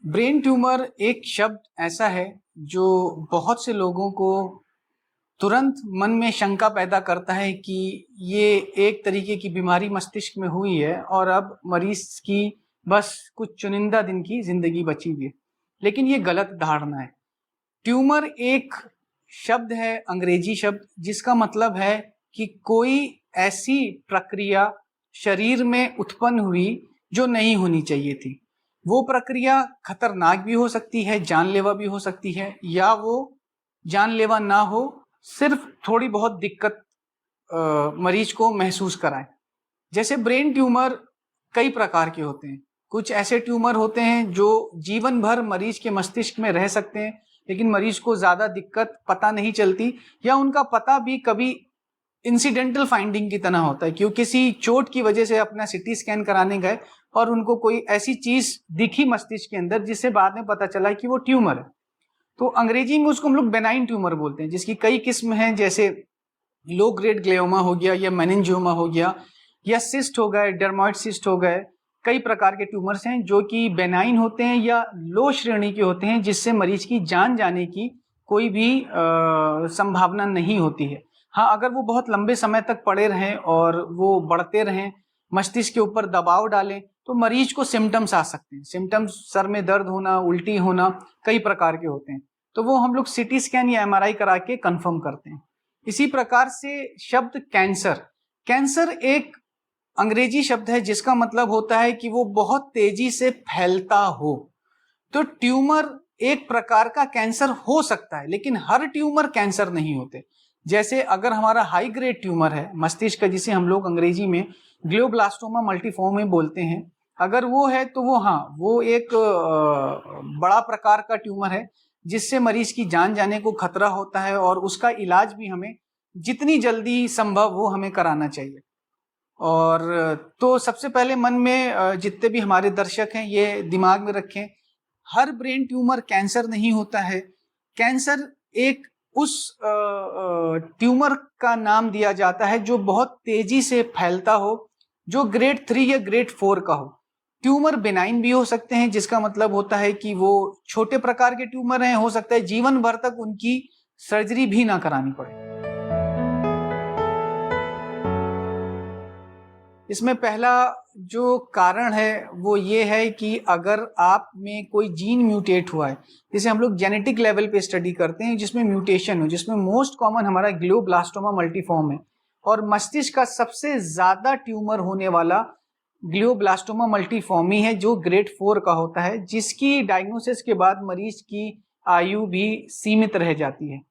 Brain tumour एक शब्द ऐसा है जो बहुत से लोगों को तुरंत मन में शंका पैदा करता है कि ये एक तरीके की बीमारी मस्तिष्क में हुई है और अब मरीज की बस कुछ चुनिंदा दिन की जिंदगी बची हुई है। लेकिन ये गलत धारणा है। ट्यूमर एक शब्द है, अंग्रेजी शब्द, जिसका मतलब है कि कोई ऐसी प्रक्रिया शरीर में उत्पन्न हुई जो नहीं होनी चाहिए थी। वो प्रक्रिया खतरनाक भी हो सकती है, जानलेवा भी हो सकती है, या वो जानलेवा ना हो, सिर्फ थोड़ी बहुत दिक्कत मरीज को महसूस कराए। जैसे ब्रेन ट्यूमर कई प्रकार के होते हैं। कुछ ऐसे ट्यूमर होते हैं जो जीवन भर मरीज के मस्तिष्क में रह सकते हैं, लेकिन मरीज को ज्यादा दिक्कत पता नहीं चलती, या उनका पता भी कभी इंसिडेंटल फाइंडिंग की तरह होता है, क्योंकि किसी चोट की वजह से अपना सिटी स्कैन कराने गए और उनको कोई ऐसी चीज दिखी मस्तिष्क के अंदर जिससे बाद में पता चला कि वो ट्यूमर है। तो अंग्रेजी में उसको हम लोग बेनाइन ट्यूमर बोलते हैं, जिसकी कई किस्म हैं, जैसे लो ग्रेड ग्लियोमा हो गया, या मेनिंजियोमा हो गया, या सिस्ट हो गए, डर्मोइड सिस्ट हो गए। कई प्रकार के ट्यूमर्स हैं जो कि बेनाइन होते हैं या लो श्रेणी के होते हैं, जिससे मरीज की जान जाने की कोई भी संभावना नहीं होती है। हाँ, अगर वो बहुत लंबे समय तक पड़े रहें और वो बढ़ते रहें, मस्तिष्क के ऊपर दबाव डालें, तो मरीज को सिम्टम्स आ सकते हैं। सिम्टम्स सर में दर्द होना, उल्टी होना, कई प्रकार के होते हैं। तो वो हम लोग सिटी स्कैन या एमआरआई करा के कंफर्म करते हैं। इसी प्रकार से शब्द कैंसर, कैंसर एक अंग्रेजी शब्द है जिसका मतलब होता है कि वो बहुत तेजी से फैलता हो। तो ट्यूमर एक प्रकार का कैंसर हो सकता है, लेकिन हर ट्यूमर कैंसर नहीं होते। जैसे अगर हमारा हाई ग्रेड ट्यूमर है मस्तिष्क का, जिसे हम लोग अंग्रेजी में ग्लियोब्लास्टोमा मल्टीफॉर्मे बोलते हैं, अगर वो है तो वो एक बड़ा प्रकार का ट्यूमर है जिससे मरीज की जान जाने को खतरा होता है, और उसका इलाज भी हमें जितनी जल्दी संभव वो हमें कराना चाहिए। और तो सबसे पहले मन में जितने भी हमारे दर्शक हैं ये दिमाग में रखें, हर ब्रेन ट्यूमर कैंसर नहीं होता है। कैंसर एक उस ट्यूमर का नाम दिया जाता है जो बहुत तेजी से फैलता हो, जो ग्रेड 3 या ग्रेड 4 का हो। ट्यूमर बेनाइन भी हो सकते हैं, जिसका मतलब होता है कि वो छोटे प्रकार के ट्यूमर हैं, हो सकता है जीवन भर तक उनकी सर्जरी भी ना करानी पड़े। इसमें पहला जो कारण है वो ये है कि अगर आप में कोई जीन म्यूटेट हुआ है, जिसे हम लोग जेनेटिक लेवल पे स्टडी करते हैं, जिसमें म्यूटेशन हो, जिसमें मोस्ट कॉमन हमारा ग्लियोब्लास्टोमा मल्टीफॉर्म है, और मस्तिष्क का सबसे ज्यादा ट्यूमर होने वाला ग्लियोब्लास्टोमा मल्टीफॉर्म ही है, जो ग्रेड 4 का होता है, जिसकी डायग्नोसिस के बाद मरीज की आयु भी सीमित रह जाती है।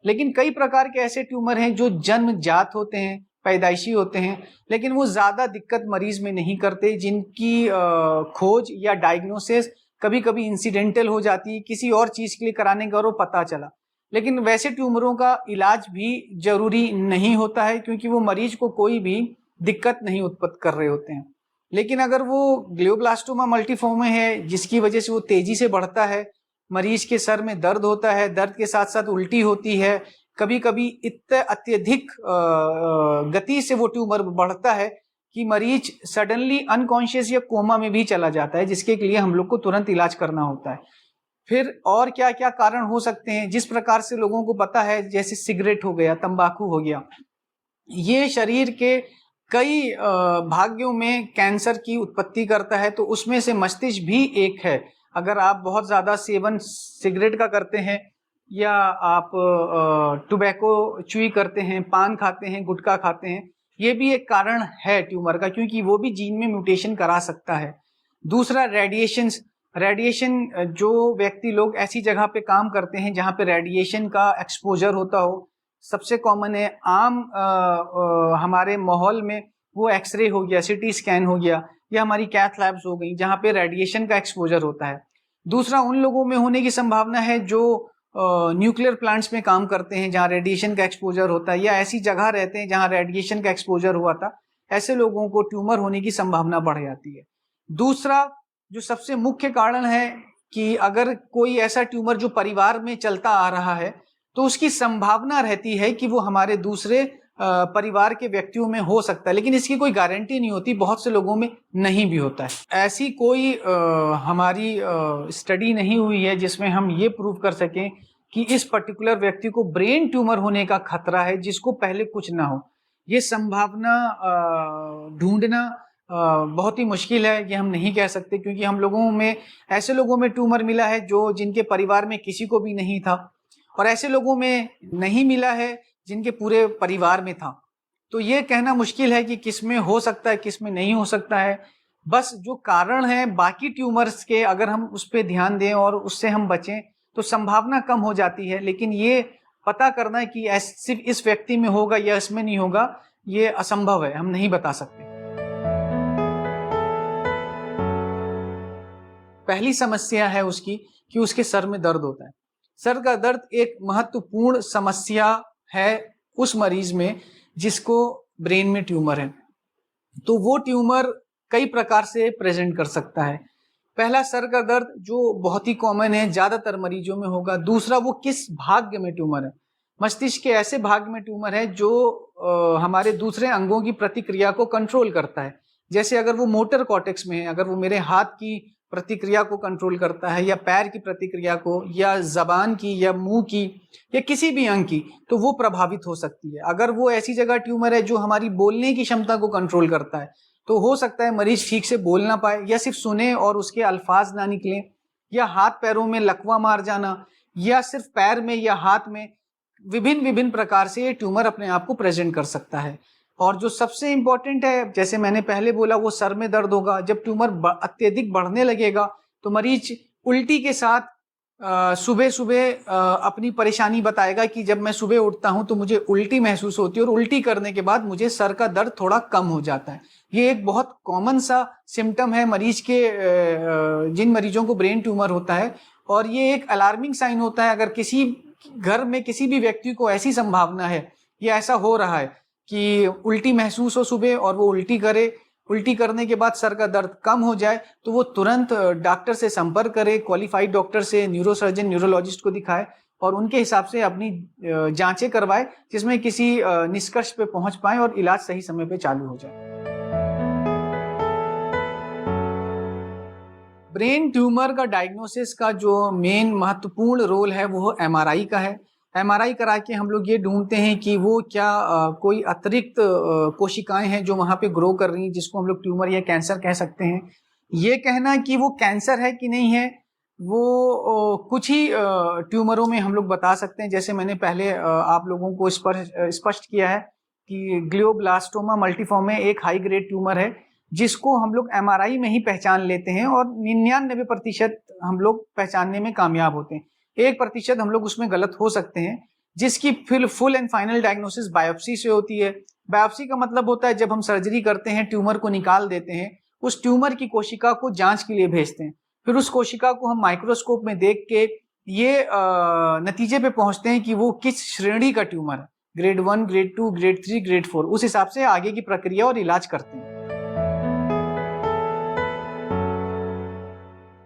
लेकिन कई प्रकार के ऐसे ट्यूमर हैं जो जन्मजात होते हैं, पैदाइशी होते हैं, लेकिन वो ज्यादा दिक्कत मरीज में नहीं करते, जिनकी खोज या डायग्नोसिस कभी कभी इंसिडेंटल हो जाती है, किसी और चीज के लिए कराने का और पता चला। लेकिन वैसे ट्यूमरों का इलाज भी जरूरी नहीं होता है, क्योंकि वो मरीज को कोई भी दिक्कत नहीं उत्पन्न कर रहे होते हैं। लेकिन अगर वो ग्लियोब्लास्टोमा मल्टीफॉर्मे है, जिसकी वजह से वो तेजी से बढ़ता है, मरीज के सर में दर्द होता है, दर्द के साथ साथ उल्टी होती है, कभी कभी इतने अत्यधिक गति से वो ट्यूमर बढ़ता है कि मरीज सडनली अनकॉन्शियस या कोमा में भी चला जाता है, जिसके लिए हम लोग को तुरंत इलाज करना होता है। फिर और क्या क्या कारण हो सकते हैं, जिस प्रकार से लोगों को पता है, जैसे सिगरेट हो गया, तंबाकू हो गया, ये शरीर के कई भाग्यों में कैंसर की उत्पत्ति करता है। तो उसमें से मस्तिष्क भी एक है। अगर आप बहुत ज्यादा सेवन सिगरेट का करते हैं, या आप टोबैको च्युई करते हैं, पान खाते हैं, गुटखा खाते हैं, ये भी एक कारण है ट्यूमर का, क्योंकि वो भी जीन में म्यूटेशन करा सकता है। दूसरा, रेडिएशन, जो व्यक्ति लोग ऐसी जगह पे काम करते हैं जहाँ पे रेडिएशन का एक्सपोजर होता हो, सबसे कॉमन है आम हमारे माहौल में वो एक्सरे हो गया, सिटी स्कैन हो गया, या हमारी कैथ लैब्स हो गई जहाँ पे रेडिएशन का एक्सपोजर होता है। दूसरा, उन लोगों में होने की संभावना है जो न्यूक्लियर प्लांट्स में काम करते हैं जहाँ रेडिएशन का एक्सपोजर होता है, या ऐसी जगह रहते हैं जहाँ रेडिएशन का एक्सपोजर हुआ था, ऐसे लोगों को ट्यूमर होने की संभावना बढ़ जाती है। दूसरा, जो सबसे मुख्य कारण है, कि अगर कोई ऐसा ट्यूमर जो परिवार में चलता आ रहा है, तो उसकी संभावना रहती है कि वो हमारे दूसरे परिवार के व्यक्तियों में हो सकता है, लेकिन इसकी कोई गारंटी नहीं होती, बहुत से लोगों में नहीं भी होता है। ऐसी कोई हमारी स्टडी नहीं हुई है जिसमें हम ये प्रूव कर सकें कि इस पर्टिकुलर व्यक्ति को ब्रेन ट्यूमर होने का खतरा है जिसको पहले कुछ ना हो। ये संभावना ढूंढना बहुत ही मुश्किल है, ये हम नहीं कह सकते, क्योंकि हम लोगों में ऐसे लोगों में ट्यूमर मिला है जो जिनके परिवार में किसी को भी नहीं था, और ऐसे लोगों में नहीं मिला है जिनके पूरे परिवार में था। तो ये कहना मुश्किल है कि किस में हो सकता है, किस में नहीं हो सकता है। बस जो कारण है बाकी ट्यूमर्स के, अगर हम उस पर ध्यान दें और उससे हम बचें तो संभावना कम हो जाती है। लेकिन ये पता करना कि सिर्फ इस व्यक्ति में होगा या इसमें नहीं होगा, ये असंभव है, हम नहीं बता सकते। पहली समस्या है उसकी कि उसके सर में दर्द होता है। सर का दर्द एक महत्वपूर्ण समस्या है उस मरीज में जिसको ब्रेन में ट्यूमर है। तो वो ट्यूमर कई प्रकार से प्रेजेंट कर सकता है। पहला, सर का दर्द जो बहुत ही कॉमन है, ज्यादातर मरीजों में होगा। दूसरा, वो किस भाग में ट्यूमर है। मस्तिष्क के ऐसे भाग में ट्यूमर है जो हमारे दूसरे अंगों की प्रतिक्रिया को कंट्रोल करता है। जैसे अगर वो मोटर कॉर्टेक्स में है, अगर वो मेरे हाथ की प्रतिक्रिया को कंट्रोल करता है, या पैर की प्रतिक्रिया को, या जबान की, या मुंह की, या किसी भी अंग की, तो वो प्रभावित हो सकती है। अगर वो ऐसी जगह ट्यूमर है जो हमारी बोलने की क्षमता को कंट्रोल करता है, तो हो सकता है मरीज ठीक से बोल ना पाए, या सिर्फ सुने और उसके अल्फाज ना निकले, या हाथ पैरों में लकवा मार जाना, या सिर्फ पैर में या हाथ में विभिन्न प्रकार से ये ट्यूमर अपने आप को प्रेजेंट कर सकता है। और जो सबसे इंपॉर्टेंट है, जैसे मैंने पहले बोला, वो सर में दर्द होगा। जब ट्यूमर अत्यधिक बढ़ने लगेगा तो मरीज उल्टी के साथ सुबह सुबह अपनी परेशानी बताएगा कि जब मैं सुबह उठता हूं तो मुझे उल्टी महसूस होती है, और उल्टी करने के बाद मुझे सर का दर्द थोड़ा कम हो जाता है। ये एक बहुत कॉमन सा सिम्टम है मरीज के, जिन मरीजों को ब्रेन ट्यूमर होता है। और ये एक अलार्मिंग साइन होता है। अगर किसी घर में किसी भी व्यक्ति को ऐसी संभावना है या ऐसा हो रहा है कि उल्टी महसूस हो सुबह और वो उल्टी करे, उल्टी करने के बाद सर का दर्द कम हो जाए, तो वो तुरंत डॉक्टर से संपर्क करे, क्वालिफाइड डॉक्टर से, न्यूरोसर्जन, न्यूरोलॉजिस्ट को दिखाए और उनके हिसाब से अपनी जांचें करवाए, जिसमें किसी निष्कर्ष पे पहुंच पाए और इलाज सही समय पे चालू हो जाए। ब्रेन ट्यूमर का डायग्नोसिस का जो मेन महत्वपूर्ण रोल है वो एमआरआई का है। एमआरआई करा के हम लोग ये ढूंढते हैं कि वो क्या कोई अतिरिक्त कोशिकाएं हैं जो वहां पे ग्रो कर रही हैं, जिसको हम लोग ट्यूमर या कैंसर कह सकते हैं। ये कहना कि वो कैंसर है कि नहीं है, वो कुछ ही ट्यूमरों में हम लोग बता सकते हैं। जैसे मैंने पहले आप लोगों को स्पष्ट किया है कि ग्लियोब्लास्टोमा मल्टीफॉर्म एक हाई ग्रेड ट्यूमर है, जिसको हम लोग एमआरआई में ही पहचान लेते हैं और 99% हम लोग पहचानने में कामयाब होते हैं। 1% हम लोग उसमें गलत हो सकते हैं, जिसकी फिर full and final diagnosis biopsy से होती है। बायोप्सी का मतलब होता है जब हम सर्जरी करते हैं, ट्यूमर को निकाल देते हैं, उस ट्यूमर की कोशिका को जांच के लिए भेजते हैं, फिर उस कोशिका को हम माइक्रोस्कोप में देख के ये नतीजे पे पहुंचते हैं कि वो किस श्रेणी का ट्यूमर है, ग्रेड 1, ग्रेड 2, ग्रेड 3, ग्रेड 4। उस हिसाब से आगे की प्रक्रिया और इलाज करते हैं।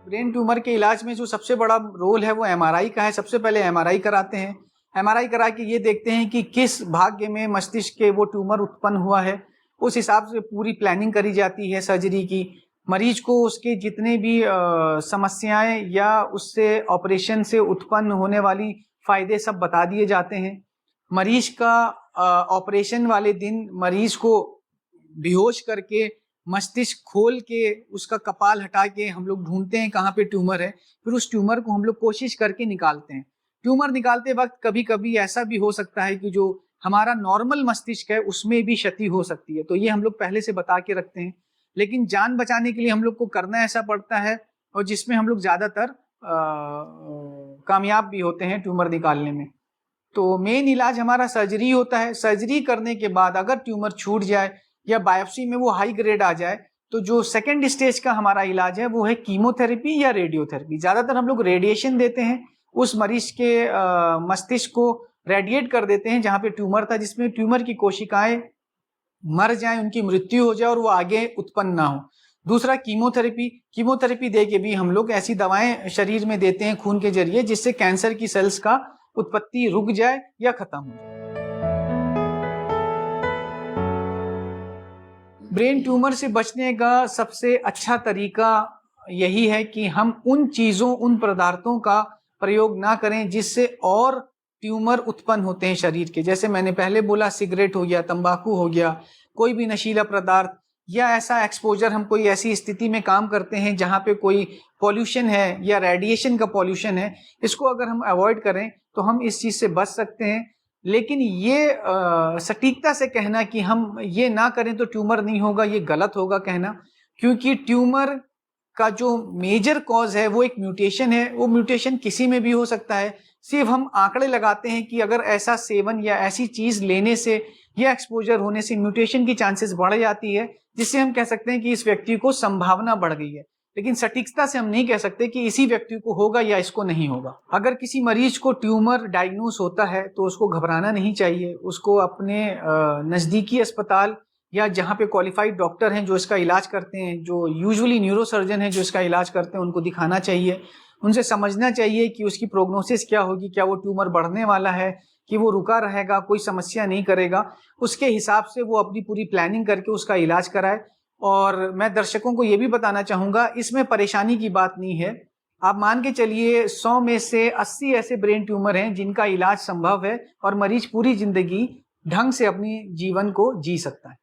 ब्रेन ट्यूमर के इलाज में जो सबसे बड़ा रोल है वो एमआरआई का है। सबसे पहले एमआरआई कराते हैं। एमआरआई करा के ये देखते हैं कि किस भाग्य में मस्तिष्क के वो ट्यूमर उत्पन्न हुआ है। उस हिसाब से पूरी प्लानिंग करी जाती है सर्जरी की। मरीज को उसके जितने भी समस्याएं या उससे ऑपरेशन से उत्पन्न होने वाली फायदे सब बता दिए जाते हैं। मरीज का ऑपरेशन वाले दिन मरीज को बेहोश करके मस्तिष्क खोल के उसका कपाल हटा के हम लोग ढूंढते हैं कहाँ पे ट्यूमर है, फिर उस ट्यूमर को हम लोग कोशिश करके निकालते हैं। ट्यूमर निकालते वक्त कभी कभी ऐसा भी हो सकता है कि जो हमारा नॉर्मल मस्तिष्क है उसमें भी क्षति हो सकती है, तो ये हम लोग पहले से बता के रखते हैं। लेकिन जान बचाने के लिए हम लोग को करना ऐसा पड़ता है, और जिसमें हम लोग ज्यादातर कामयाब भी होते हैं ट्यूमर निकालने में। तो मेन इलाज हमारा सर्जरी होता है। सर्जरी करने के बाद अगर ट्यूमर छूट जाए या बायोप्सी में वो हाई ग्रेड आ जाए, तो जो सेकंड स्टेज का हमारा इलाज है वो है कीमोथेरेपी या रेडियोथेरेपी। ज्यादातर हम लोग रेडिएशन देते हैं, उस मरीज के मस्तिष्क को रेडिएट कर देते हैं जहां पे ट्यूमर था, जिसमें ट्यूमर की कोशिकाएं मर जाएं, उनकी मृत्यु हो जाए और वो आगे उत्पन्न ना हो। दूसरा कीमोथेरेपी दे के भी हम लोग ऐसी दवाएं शरीर में देते हैं खून के जरिए, जिससे कैंसर की सेल्स का उत्पत्ति रुक जाए या खत्म हो जाए। ब्रेन ट्यूमर से बचने का सबसे अच्छा तरीका यही है कि हम उन चीज़ों, उन पदार्थों का प्रयोग ना करें जिससे और ट्यूमर उत्पन्न होते हैं शरीर के। जैसे मैंने पहले बोला, सिगरेट हो गया, तंबाकू हो गया, कोई भी नशीला पदार्थ, या ऐसा एक्सपोजर, हम कोई ऐसी स्थिति में काम करते हैं जहाँ पे कोई पॉल्यूशन है या रेडिएशन का पॉल्यूशन है, इसको अगर हम अवॉइड करें तो हम इस चीज़ से बच सकते हैं। लेकिन ये सटीकता से कहना कि हम ये ना करें तो ट्यूमर नहीं होगा, ये गलत होगा कहना, क्योंकि ट्यूमर का जो मेजर कॉज है वो एक म्यूटेशन है। वो म्यूटेशन किसी में भी हो सकता है। सिर्फ हम आंकड़े लगाते हैं कि अगर ऐसा सेवन या ऐसी चीज लेने से या एक्सपोजर होने से म्यूटेशन की चांसेस बढ़ जाती है, जिससे हम कह सकते हैं कि इस व्यक्ति को संभावना बढ़ गई है। लेकिन सटीकता से हम नहीं कह सकते कि इसी व्यक्ति को होगा या इसको नहीं होगा। अगर किसी मरीज को ट्यूमर डायग्नोस होता है तो उसको घबराना नहीं चाहिए। उसको अपने नज़दीकी अस्पताल या जहाँ पे क्वालिफाइड डॉक्टर हैं जो इसका इलाज करते हैं, जो यूजुअली न्यूरोसर्जन हैं जो इसका इलाज करते हैं, उनको दिखाना चाहिए। उनसे समझना चाहिए कि उसकी प्रोग्नोसिस क्या होगी, क्या वो ट्यूमर बढ़ने वाला है कि वो रुका रहेगा, कोई समस्या नहीं करेगा। उसके हिसाब से वो अपनी पूरी प्लानिंग करके उसका इलाज कराए। और मैं दर्शकों को ये भी बताना चाहूँगा, इसमें परेशानी की बात नहीं है। आप मान के चलिए 100 में से 80 ऐसे ब्रेन ट्यूमर हैं जिनका इलाज संभव है और मरीज पूरी जिंदगी ढंग से अपनी जीवन को जी सकता है।